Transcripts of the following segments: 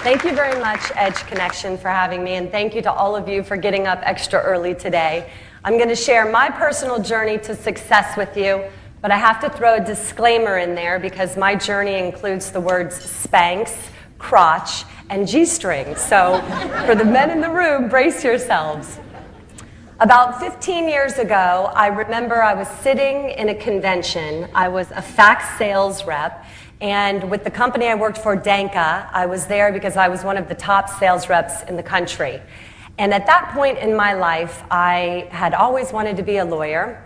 Thank you very much, Edge Connection, for having me, and thank you to all of you for getting up extra early today. I'm going to share my personal journey to success with you, but I have to throw a disclaimer in there because my journey includes the words Spanx, crotch, and G-string. So for the men in the room, brace yourselves. About 15 years ago, I remember I was sitting in a convention. I was a fax sales rep, and with the company I worked for, Danka, I was there because I was one of the top sales reps in the country. And at that point in my life, I had always wanted to be a lawyer,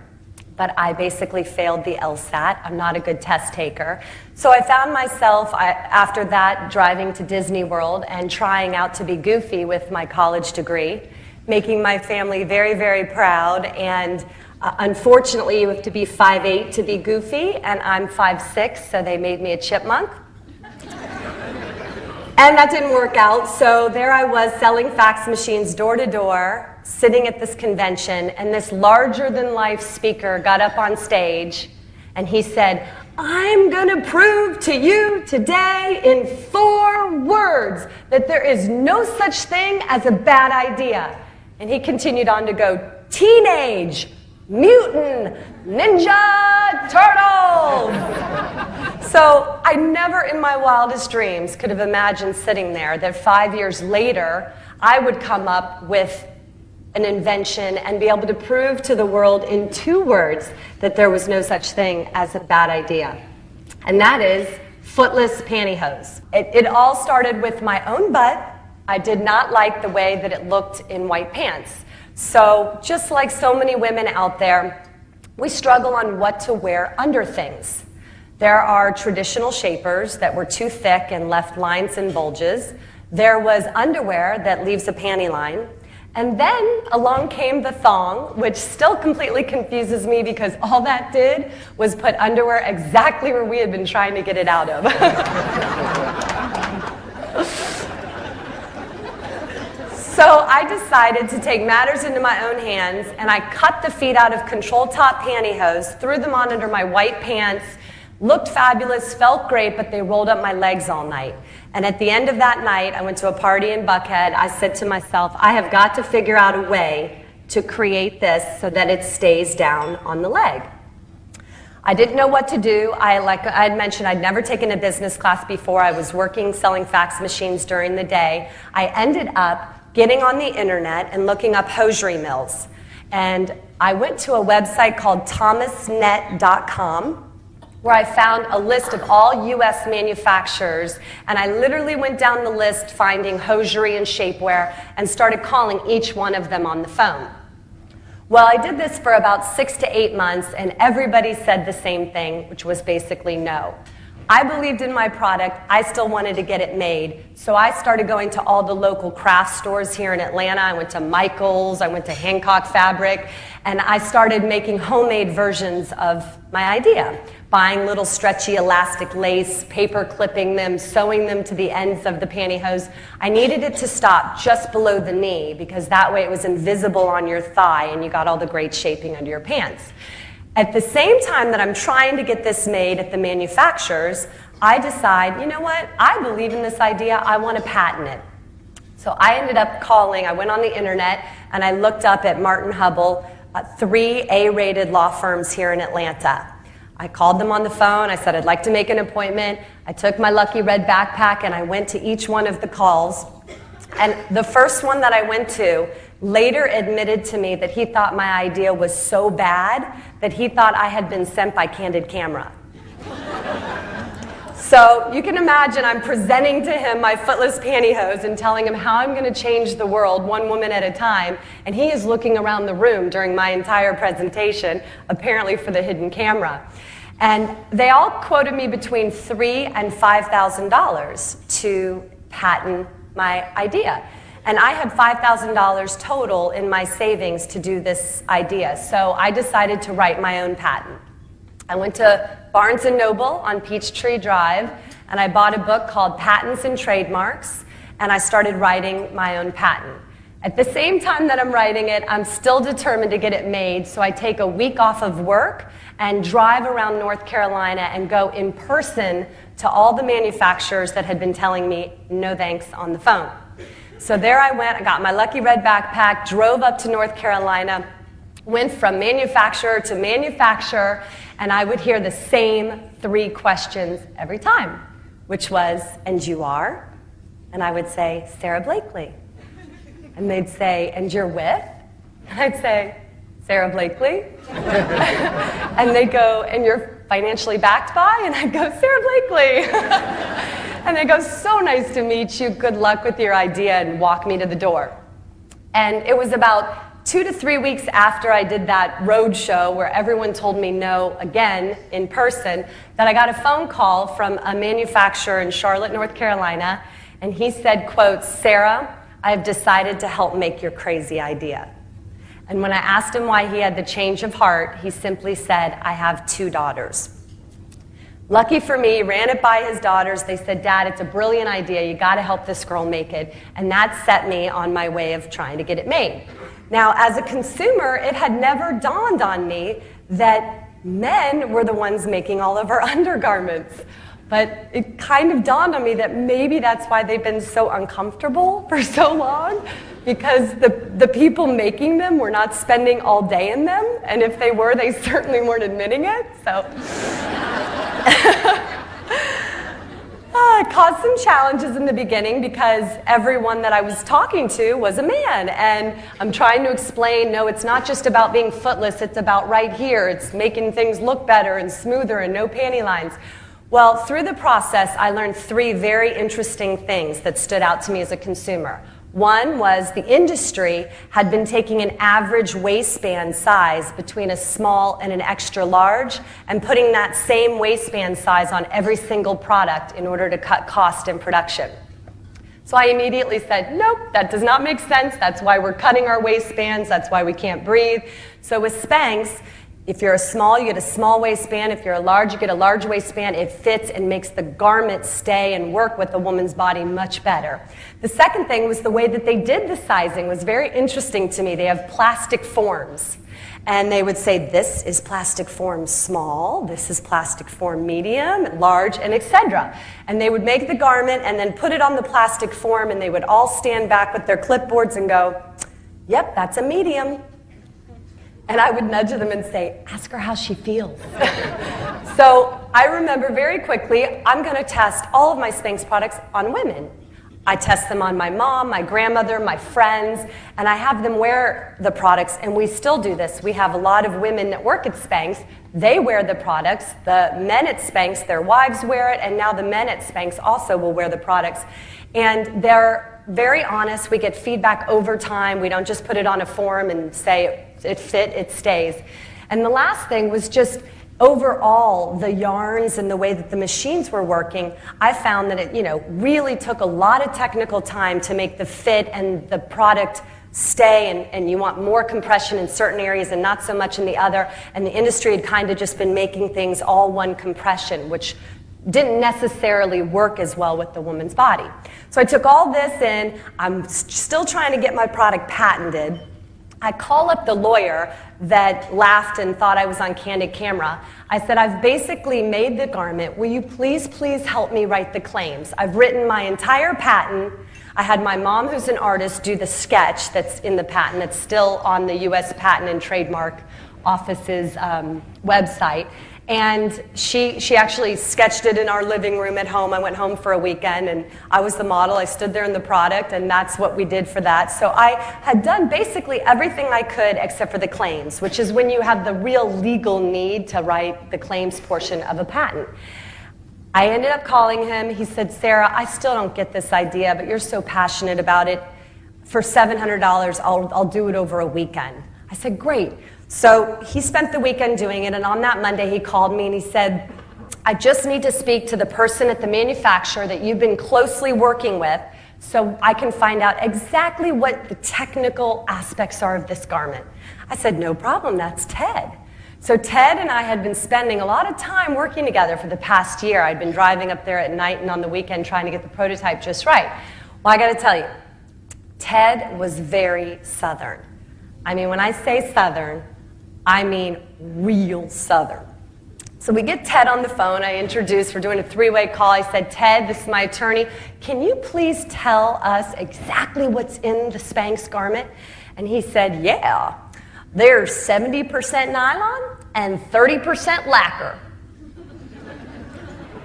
but I basically failed the LSAT. I'm not a good test taker. So I found myself, after that, driving to Disney World and trying out to be goofy with my college degree, making my family very, very proud. And unfortunately, you have to be 5'8" to be goofy, and I'm 5'6", so they made me a chipmunk. And that didn't work out, so there I was selling fax machines door to door, sitting at this convention, and this larger-than-life speaker got up on stage, and he said, "I'm going to prove to you today in 4 words that there is no such thing as a bad idea." And he continued on to go, "Teenage Mutant Ninja Turtles." So I never in my wildest dreams could have imagined sitting there that 5 years later I would come up with an invention and be able to prove to the world in 2 words that there was no such thing as a bad idea. And that is footless pantyhose. It all started with my own butt. I did not like the way that it looked in white pants. So just like so many women out there, we struggle on what to wear under things. There are traditional shapers that were too thick and left lines and bulges. There was underwear that leaves a panty line. And then along came the thong, which still completely confuses me because all that did was put underwear exactly where we had been trying to get it out of. So I decided to take matters into my own hands, and I cut the feet out of control top pantyhose, threw them on under my white pants, looked fabulous, felt great, but they rolled up my legs all night. And at the end of that night, I went to a party in Buckhead. I said to myself, I have got to figure out a way to create this so that it stays down on the leg. I didn't know what to do. Like I had mentioned, I'd never taken a business class before. I was working selling fax machines during the day. I ended up getting on the internet and looking up hosiery mills. And I went to a website called thomasnet.com, where I found a list of all U.S. manufacturers, and I literally went down the list finding hosiery and shapewear and started calling each one of them on the phone. Well, I did this for about 6 to 8 months, and everybody said the same thing, which was basically no. I believed in my product. I still wanted to get it made, so I started going to all the local craft stores here in Atlanta. I went to Michael's, I went to Hancock Fabric, and I started making homemade versions of my idea, buying little stretchy elastic lace, paper clipping them, sewing them to the ends of the pantyhose. I needed it to stop just below the knee because that way it was invisible on your thigh and you got all the great shaping under your pants. At the same time that I'm trying to get this made at the manufacturers, I decide, you know what, I believe in this idea, I want to patent it. So I ended up calling, I went on the internet and I looked up at Martin Hubble, 3 A-rated law firms here in Atlanta. I called them on the phone, I said I'd like to make an appointment, I took my lucky red backpack and I went to each one of the calls. And the first one that I went to later admitted to me that he thought my idea was so bad that he thought I had been sent by Candid Camera. So you can imagine I'm presenting to him my footless pantyhose and telling him how I'm going to change the world one woman at a time, and he is looking around the room during my entire presentation, apparently for the hidden camera. And they all quoted me between $3,000 and $5,000 to patent my idea. And I had $5,000 total in my savings to do this idea. So I decided to write my own patent. I went to Barnes & Noble on Peachtree Drive, and I bought a book called Patents and Trademarks, and I started writing my own patent. At the same time that I'm writing it, I'm still determined to get it made, so I take a week off of work and drive around North Carolina and go in person to all the manufacturers that had been telling me no thanks on the phone. So there I went, I got my lucky red backpack, drove up to North Carolina, went from manufacturer to manufacturer, and I would hear the same 3 questions every time, which was, and you are? And I would say, Sara Blaikley. And they'd say, and you're with? And I'd say, Sara Blaikley. And they'd go, and you're financially backed by? And I'd go, Sara Blaikley. And they'd go, so nice to meet you, good luck with your idea, and walk me to the door. And it was about 2 to 3 weeks after I did that road show where everyone told me no again in person that I got a phone call from a manufacturer in Charlotte, North Carolina, and he said, quote, Sara, I have decided to help make your crazy idea. And when I asked him why he had the change of heart, he simply said, I have 2 daughters. Lucky for me, ran it by his daughters. They said, Dad, it's a brilliant idea. You got to help this girl make it. And that set me on my way of trying to get it made. Now, as a consumer, it had never dawned on me that men were the ones making all of our undergarments. But it kind of dawned on me that maybe that's why they've been so uncomfortable for so long, because the people making them were not spending all day in them, and if they were, they certainly weren't admitting it, so. It caused some challenges in the beginning because everyone that I was talking to was a man, and I'm trying to explain, no, it's not just about being footless, it's about right here, it's making things look better and smoother and no panty lines. Well, through the process, I learned 3 very interesting things that stood out to me as a consumer. One was the industry had been taking an average waistband size between a small and an extra large and putting that same waistband size on every single product in order to cut cost in production. So I immediately said, nope, that does not make sense. That's why we're cutting our waistbands. That's why we can't breathe. So with Spanx, if you're a small, you get a small waistband. If you're a large, you get a large waistband. It fits and makes the garment stay and work with the woman's body much better. The second thing was the way that they did the sizing was very interesting to me. They have plastic forms. And they would say, this is plastic form small, this is plastic form medium, large, and etc. And they would make the garment and then put it on the plastic form, and they would all stand back with their clipboards and go, yep, that's a medium. And I would nudge them and say, ask her how she feels. So I remember very quickly, I'm going to test all of my Spanx products on women. I test them on my mom, my grandmother, my friends, and I have them wear the products, and we still do this. We have a lot of women that work at Spanx. They wear the products. The men at Spanx, their wives wear it, and now the men at Spanx also will wear the products. And they're very honest. We get feedback over time. We don't just put it on a form and say it fit, it stays. And the last thing was just overall the yarns and the way that the machines were working. I found that it really took a lot of technical time to make the fit and the product stay, and you want more compression in certain areas and not so much in the other. And the industry had kind of just been making things all one compression, which didn't necessarily work as well with the woman's body. So I took all this in. I'm still trying to get my product patented. I call up the lawyer that laughed and thought I was on candid camera. I said, I've basically made the garment. Will you please help me write the claims? I've written my entire patent. I had my mom, who's an artist, do the sketch that's in the patent. It's still on the U.S. Patent and Trademark Office's website. And she actually sketched it in our living room at home. I went home for a weekend, and I was the model. I stood there in the product, and that's what we did for that. So I had done basically everything I could except for the claims, which is when you have the real legal need to write the claims portion of a patent. I ended up calling him. He said, Sara, I still don't get this idea, but you're so passionate about it. For $700, I'll do it over a weekend. I said, great. So he spent the weekend doing it, and on that Monday he called me and he said, I just need to speak to the person at the manufacturer that you've been closely working with so I can find out exactly what the technical aspects are of this garment. I said, no problem, that's Ted. So Ted and I had been spending a lot of time working together for the past year. I'd been driving up there at night and on the weekend trying to get the prototype just right. Well, I got to tell you, Ted was very Southern. I mean, when I say Southern, I mean real Southern. So we get Ted on the phone. I introduced, we're doing a three-way call. I said, Ted, this is my attorney. Can you please tell us exactly what's in the Spanx garment? And he said, yeah, there's 70% nylon and 30% lacquer.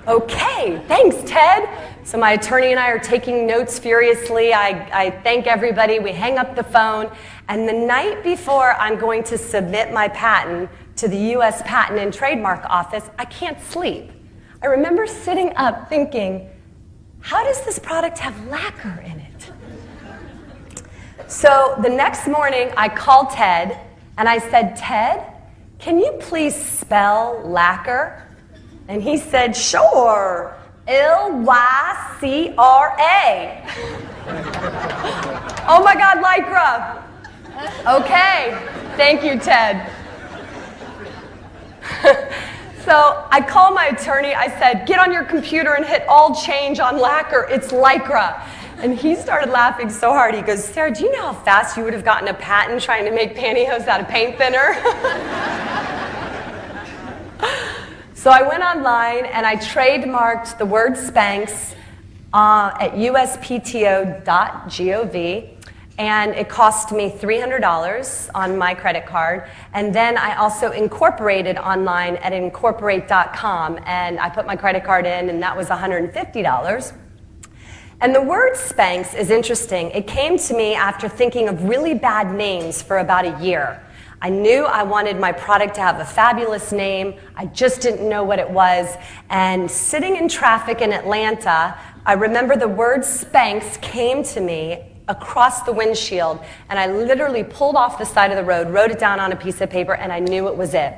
Okay, thanks, Ted. So my attorney and I are taking notes furiously. I thank everybody. We hang up the phone. And the night before I'm going to submit my patent to the U.S. Patent and Trademark Office, I can't sleep. I remember sitting up thinking, how does this product have lacquer in it? So the next morning, I called Ted, and I said, Ted, can you please spell lacquer? And he said, sure, Lycra. Oh my God, Lycra. Okay, thank you, Ted. So I called my attorney, I said, get on your computer and hit all change on lacquer, it's Lycra. And he started laughing so hard, he goes, Sarah, do you know how fast you would have gotten a patent trying to make pantyhose out of paint thinner? So I went online and I trademarked the word Spanx at uspto.gov. And it cost me $300 on my credit card. And then I also incorporated online at incorporate.com. And I put my credit card in, and that was $150. And the word Spanx is interesting. It came to me after thinking of really bad names for about a year. I knew I wanted my product to have a fabulous name. I just didn't know what it was. And sitting in traffic in Atlanta, I remember the word Spanx came to me across the windshield, and I literally pulled off the side of the road, wrote it down on a piece of paper, and I knew it was it.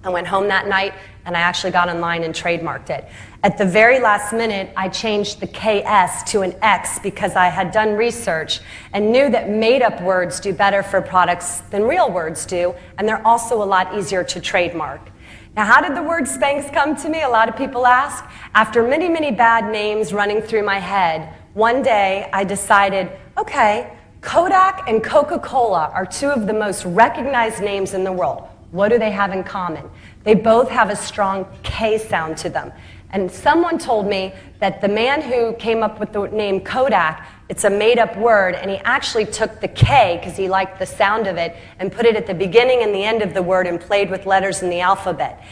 I went home that night, and I actually got online and trademarked it. At the very last minute, I changed the KS to an X because I had done research and knew that made-up words do better for products than real words do, and they're also a lot easier to trademark. Now, how did the word Spanx come to me? A lot of people ask. After many, many bad names running through my head, one day I decided, okay, Kodak and Coca-Cola are two of the most recognized names in the world. What do they have in common? They both have a strong K sound to them. And someone told me that the man who came up with the name Kodak, it's a made-up word, and he actually took the K, because he liked the sound of it, and put it at the beginning and the end of the word and played with letters in the alphabet.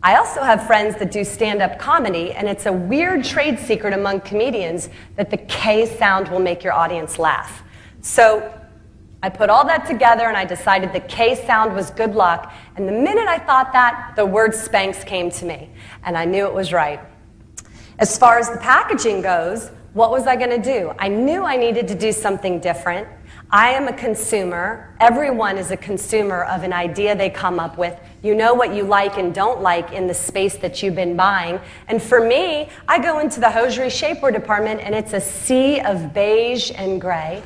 I also have friends that do stand-up comedy, and it's a weird trade secret among comedians that the K sound will make your audience laugh. So I put all that together, and I decided the K sound was good luck, and the minute I thought that, the word Spanx came to me, and I knew it was right. As far as the packaging goes, what was I going to do? I knew I needed to do something different. I am a consumer. Everyone is a consumer of an idea they come up with. You know what you like and don't like in the space that you've been buying. And for me, I go into the hosiery shapewear department, and it's a sea of beige and gray.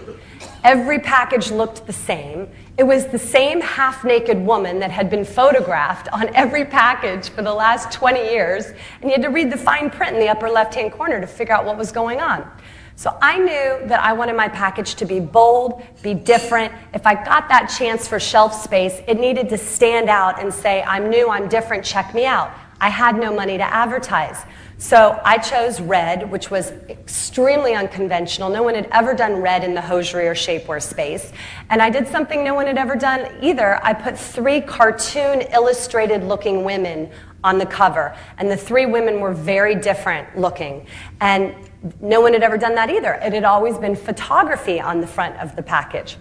Every package looked the same. It was the same half-naked woman that had been photographed on every package for the last 20 years, and you had to read the fine print in the upper left-hand corner to figure out what was going on. So I knew that I wanted my package to be bold, be different. If I got that chance for shelf space, it needed to stand out and say, I'm new, I'm different, check me out. I had no money to advertise. So I chose red, which was extremely unconventional. No one had ever done red in the hosiery or shapewear space. And I did something no one had ever done either. I put 3 cartoon illustrated looking women on the cover. And the 3 women were very different looking. And no one had ever done that either. It had always been photography on the front of the package.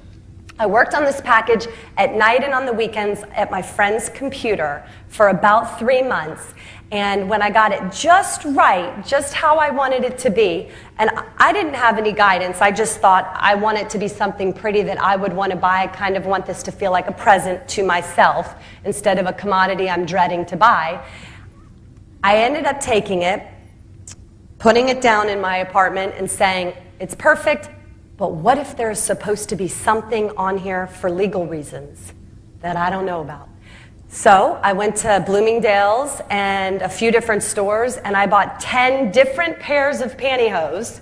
I worked on this package at night and on the weekends at my friend's computer for about 3 months. And when I got it just right, just how I wanted it to be, and I didn't have any guidance, I just thought I want it to be something pretty that I would want to buy. I kind of want this to feel like a present to myself instead of a commodity I'm dreading to buy. I ended up taking it, putting it down in my apartment and saying, it's perfect, but what if there's supposed to be something on here for legal reasons that I don't know about? So I went to Bloomingdale's and a few different stores, and I bought 10 different pairs of pantyhose,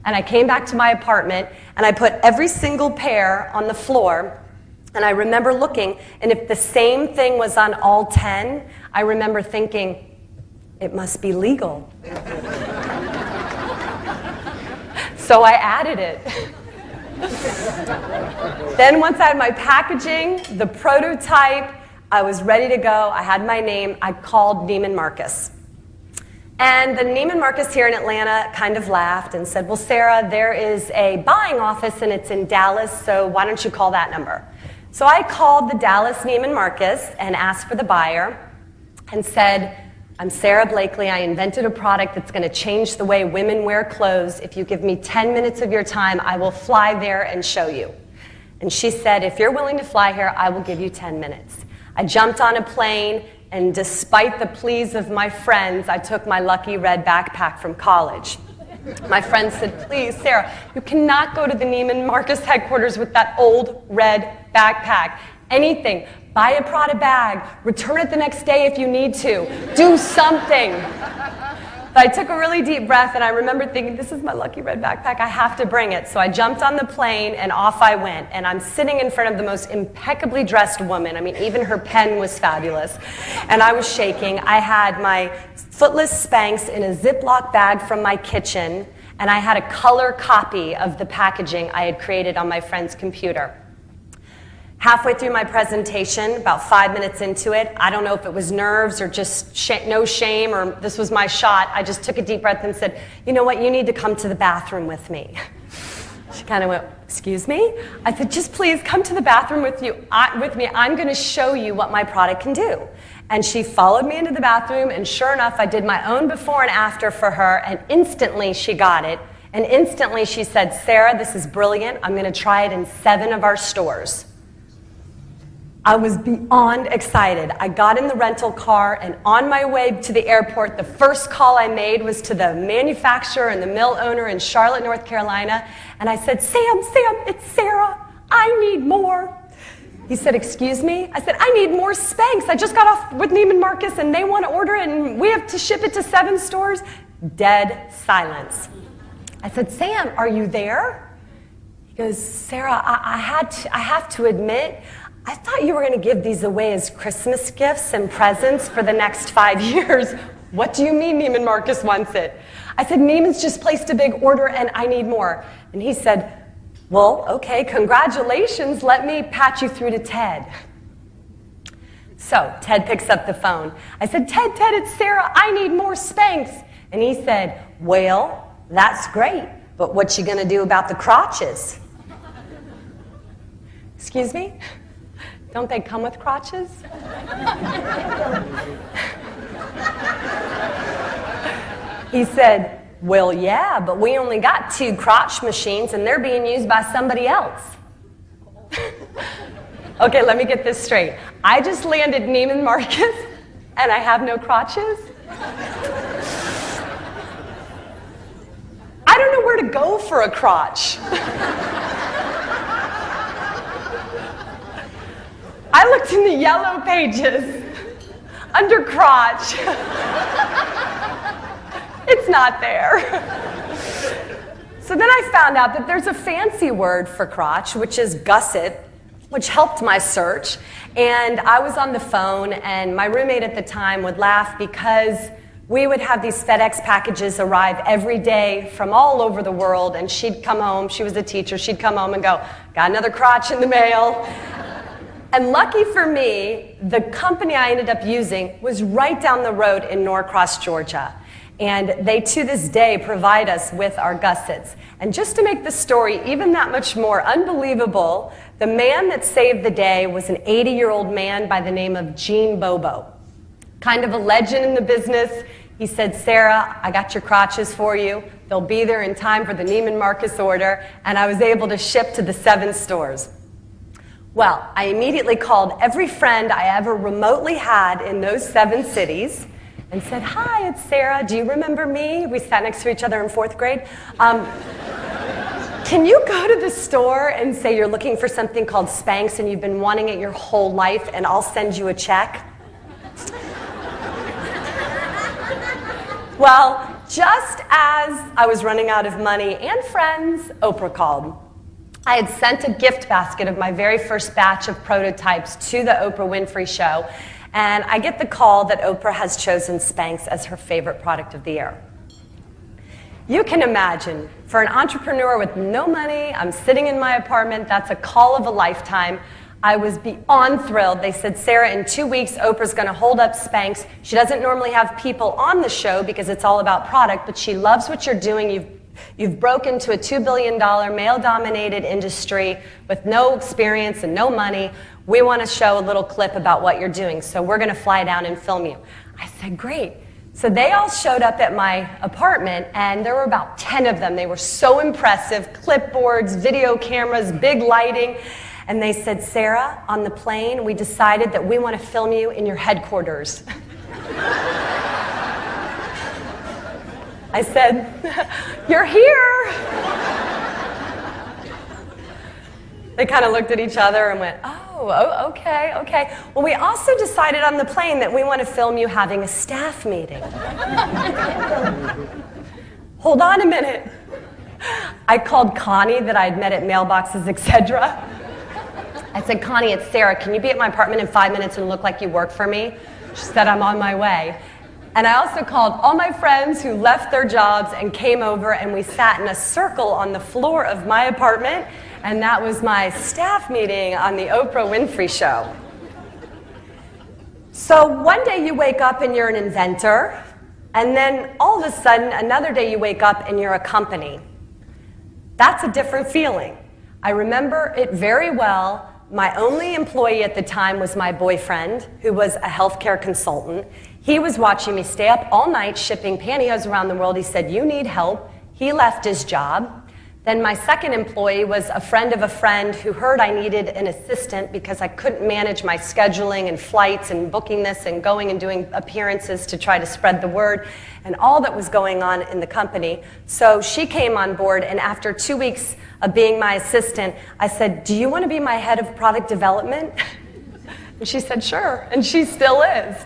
And I came back to my apartment, and I put every single pair on the floor. And I remember looking, and if the same thing was on all 10, I remember thinking, it must be legal. So I added it. Then once I had my packaging, the prototype, I was ready to go. I had my name. I called Neiman Marcus. And the Neiman Marcus here in Atlanta kind of laughed and said, well, Sarah, there is a buying office and it's in Dallas, so why don't you call that number? So I called the Dallas Neiman Marcus and asked for the buyer and said, I'm Sara Blaikley. I invented a product that's going to change the way women wear clothes. If you give me 10 minutes of your time, I will fly there and show you. And she said, if you're willing to fly here, I will give you 10 minutes. I jumped on a plane, and despite the pleas of my friends, I took my lucky red backpack from college. My friends said, please, Sarah, you cannot go to the Neiman Marcus headquarters with that old red backpack. Anything. Buy a Prada bag. Return it the next day if you need to. Do something. But I took a really deep breath, and I remember thinking, this is my lucky red backpack. I have to bring it. So I jumped on the plane, and off I went. And I'm sitting in front of the most impeccably dressed woman. I mean, even her pen was fabulous. And I was shaking. I had my footless Spanx in a Ziploc bag from my kitchen, and I had a color copy of the packaging I had created on my friend's computer. Halfway through my presentation, about 5 minutes into it, I don't know if it was nerves or just no shame or this was my shot, I just took a deep breath and said, you know what, you need to come to the bathroom with me. She kind of went, excuse me? I said, just please come to the bathroom with me. I'm going to show you what my product can do. And she followed me into the bathroom, and sure enough, I did my own before and after for her, and instantly she got it. And instantly she said, Sarah, this is brilliant. I'm going to try it in 7 of our stores. I was beyond excited. I got in the rental car, and on my way to the airport, the first call I made was to the manufacturer and the mill owner in Charlotte, North Carolina, and I said, Sam, it's Sarah. I need more. He said, excuse me? I said, I need more Spanx. I just got off with Neiman Marcus, and they want to order it, and we have to ship it to 7 stores. Dead silence. I said, Sam, are you there? He goes, Sarah, I have to admit, I thought you were going to give these away as Christmas gifts and presents for the next 5 years. What do you mean Neiman Marcus wants it? I said, Neiman's just placed a big order and I need more. And he said, well, okay, congratulations. Let me patch you through to Ted. So Ted picks up the phone. I said, Ted, it's Sarah. I need more Spanx. And he said, well, that's great, but what you going to do about the crotches? Excuse me? Don't they come with crotches? He said, well, yeah, but we only got 2 crotch machines and they're being used by somebody else. Okay, let me get this straight. I just landed Neiman Marcus and I have no crotches? I don't know where to go for a crotch. I looked in the yellow pages, under crotch. It's not there. So then I found out that there's a fancy word for crotch, which is gusset, which helped my search. And I was on the phone, and my roommate at the time would laugh because we would have these FedEx packages arrive every day from all over the world, and she'd come home, she was a teacher, she'd come home and go, got another crotch in the mail. And lucky for me, the company I ended up using was right down the road in Norcross, Georgia. And they, to this day, provide us with our gussets. And just to make the story even that much more unbelievable, the man that saved the day was an 80-year-old man by the name of Gene Bobo. Kind of a legend in the business. He said, Sarah, I got your crotches for you. They'll be there in time for the Neiman Marcus order. And I was able to ship to the 7 stores. Well, I immediately called every friend I ever remotely had in those 7 cities and said, hi, it's Sarah. Do you remember me? We sat next to each other in 4th grade. Can you go to the store and say you're looking for something called Spanx and you've been wanting it your whole life, and I'll send you a check? Well, just as I was running out of money and friends, Oprah called. I had sent a gift basket of my very first batch of prototypes to the Oprah Winfrey Show, and I get the call that Oprah has chosen Spanx as her favorite product of the year. You can imagine, for an entrepreneur with no money, I'm sitting in my apartment, that's a call of a lifetime. I was beyond thrilled. They said, Sarah, in 2 weeks, Oprah's going to hold up Spanx. She doesn't normally have people on the show because it's all about product, but she loves what you're doing. You've broken into a $2 billion male-dominated industry with no experience and no money. We want to show a little clip about what you're doing, so we're going to fly down and film you. I said, great. So they all showed up at my apartment, and there were about 10 of them. They were so impressive, clipboards, video cameras, big lighting. And they said, Sarah, on the plane, we decided that we want to film you in your headquarters. I said, you're here. They kind of looked at each other and went, oh, okay. Well, we also decided on the plane that we want to film you having a staff meeting. Hold on a minute. I called Connie that I'd met at Mailboxes, etc. I said, Connie, it's Sarah. Can you be at my apartment in 5 minutes and look like you work for me? She said, I'm on my way. And I also called all my friends who left their jobs and came over, and we sat in a circle on the floor of my apartment, and that was my staff meeting on the Oprah Winfrey Show. So one day you wake up and you're an inventor, and then all of a sudden, another day you wake up and you're a company. That's a different feeling. I remember it very well. My only employee at the time was my boyfriend, who was a healthcare consultant. He was watching me stay up all night shipping pantyhose around the world. He said, you need help. He left his job. Then my second employee was a friend of a friend who heard I needed an assistant because I couldn't manage my scheduling and flights and booking this and going and doing appearances to try to spread the word and all that was going on in the company. So she came on board, and after 2 weeks of being my assistant, I said, do you want to be my head of product development? And she said, sure, and she still is.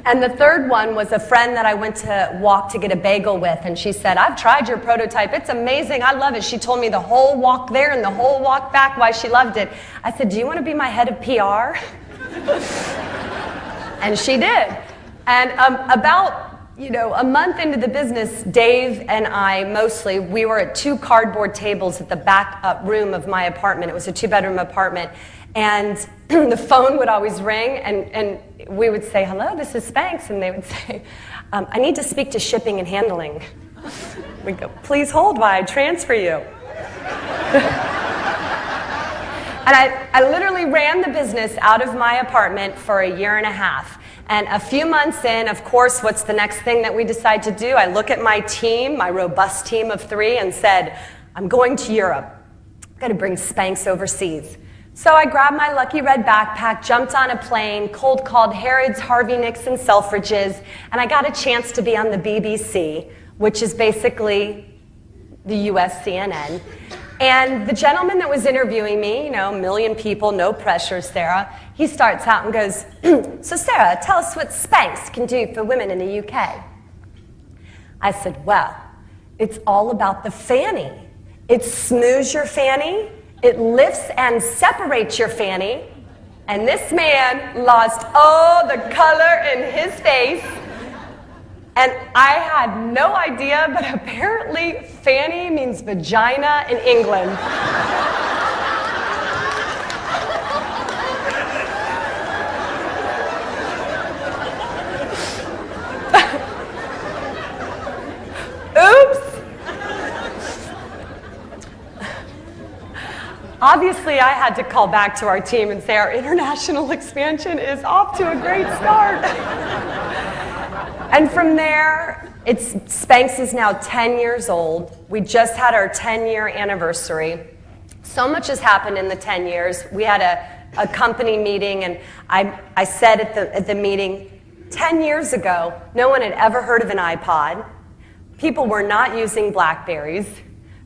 And the third one was a friend that I went to walk to get a bagel with, and she said, I've tried your prototype. It's amazing. I love it. She told me the whole walk there and the whole walk back why she loved it. I said, do you want to be my head of PR? And she did. And about a month into the business, Dave and I mostly, we were at 2 cardboard tables at the back room of my apartment. It was a 2-bedroom apartment. And the phone would always ring, and we would say, hello, this is Spanx. And they would say, I need to speak to shipping and handling. We'd go, please hold while I transfer you. And I literally ran the business out of my apartment for 1.5 years. And a few months in, of course, what's the next thing that we decide to do? I look at my team, my robust team of 3, and said, I'm going to Europe. I've got to bring Spanx overseas. So I grabbed my lucky red backpack, jumped on a plane, cold called Harrods, Harvey Nicks, and Selfridges, and I got a chance to be on the BBC, which is basically the US CNN. And the gentleman that was interviewing me, 1 million people, no pressure, Sarah, he starts out and goes, so Sarah, tell us what Spanx can do for women in the UK. I said, well, it's all about the fanny. It smooths your fanny, it lifts and separates your fanny, and this man lost all the color in his face, and I had no idea, but apparently fanny means vagina in England. Oops. Obviously, I had to call back to our team and say our international expansion is off to a great start. And from there, Spanx is now 10 years old. We just had our 10-year anniversary. So much has happened in the 10 years. We had a company meeting, and I said at the meeting, 10 years ago, no one had ever heard of an iPod. People were not using BlackBerries.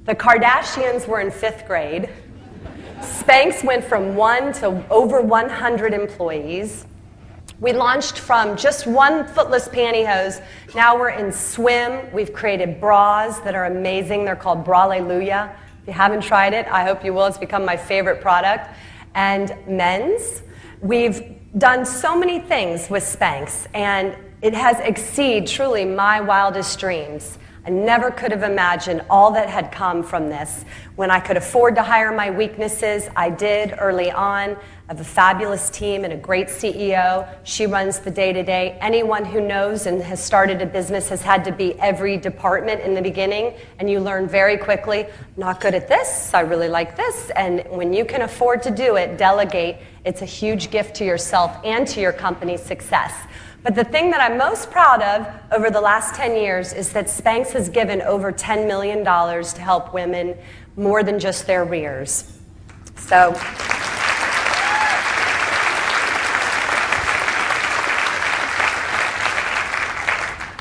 The Kardashians were in 5th grade. Spanx went from 1 to over 100 employees. We launched from just one footless pantyhose. Now we're in swim. We've created bras that are amazing. They're called Braleluya. If you haven't tried it, I hope you will. It's become my favorite product. And men's. We've done so many things with Spanx, and it has exceeded truly my wildest dreams. I never could have imagined all that had come from this. When I could afford to hire my weaknesses, I did early on. I have a fabulous team and a great CEO. She runs the day-to-day. Anyone who knows and has started a business has had to be every department in the beginning, and you learn very quickly, not good at this, I really like this, and when you can afford to do it, delegate. It's a huge gift to yourself and to your company's success. But the thing that I'm most proud of over the last 10 years is that Spanx has given over $10 million to help women more than just their rears. So,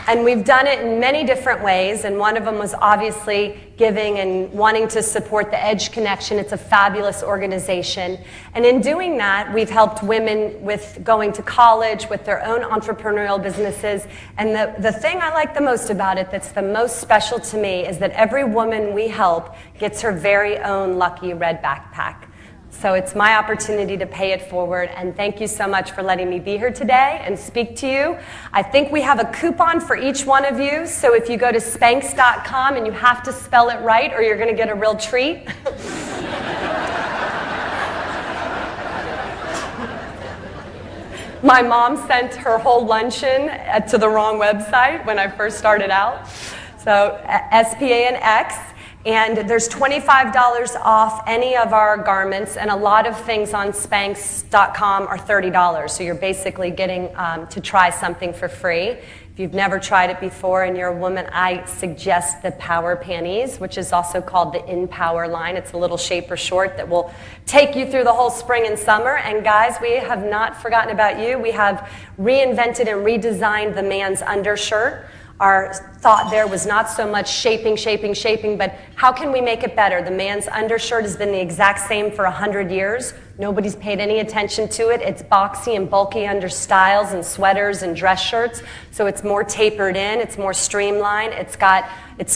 and we've done it in many different ways, and one of them was obviously giving and wanting to support the Edge Connection. It's a fabulous organization. And in doing that, we've helped women with going to college, with their own entrepreneurial businesses. And the thing I like the most about it, that's the most special to me, is that every woman we help gets her very own lucky red backpack. So it's my opportunity to pay it forward, and thank you so much for letting me be here today and speak to you. I think we have a coupon for each one of you, so if you go to Spanx.com, and you have to spell it right or you're going to get a real treat. My mom sent her whole luncheon to the wrong website when I first started out. So SPANX. And there's $25 off any of our garments, and a lot of things on Spanx.com are $30. So you're basically getting to try something for free. If you've never tried it before and you're a woman, I suggest the Power Panties, which is also called the In Power line. It's a little shaper short that will take you through the whole spring and summer. And guys, we have not forgotten about you. We have reinvented and redesigned the man's undershirt. Our thought there was not so much shaping, but how can we make it better? The man's undershirt has been the exact same for 100 years. Nobody's paid any attention to it. It's boxy and bulky under styles and sweaters and dress shirts, so it's more tapered in, it's more streamlined. It's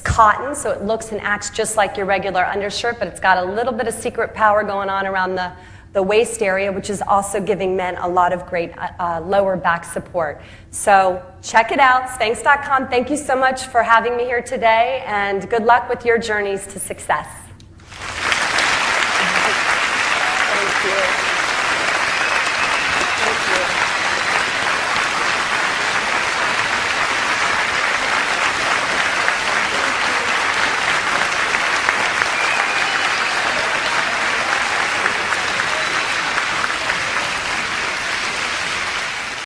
cotton, so it looks and acts just like your regular undershirt, but it's got a little bit of secret power going on around the waist area, which is also giving men a lot of great lower back support. So check it out, Spanx.com. Thank you so much for having me here today, and good luck with your journeys to success. Thank you.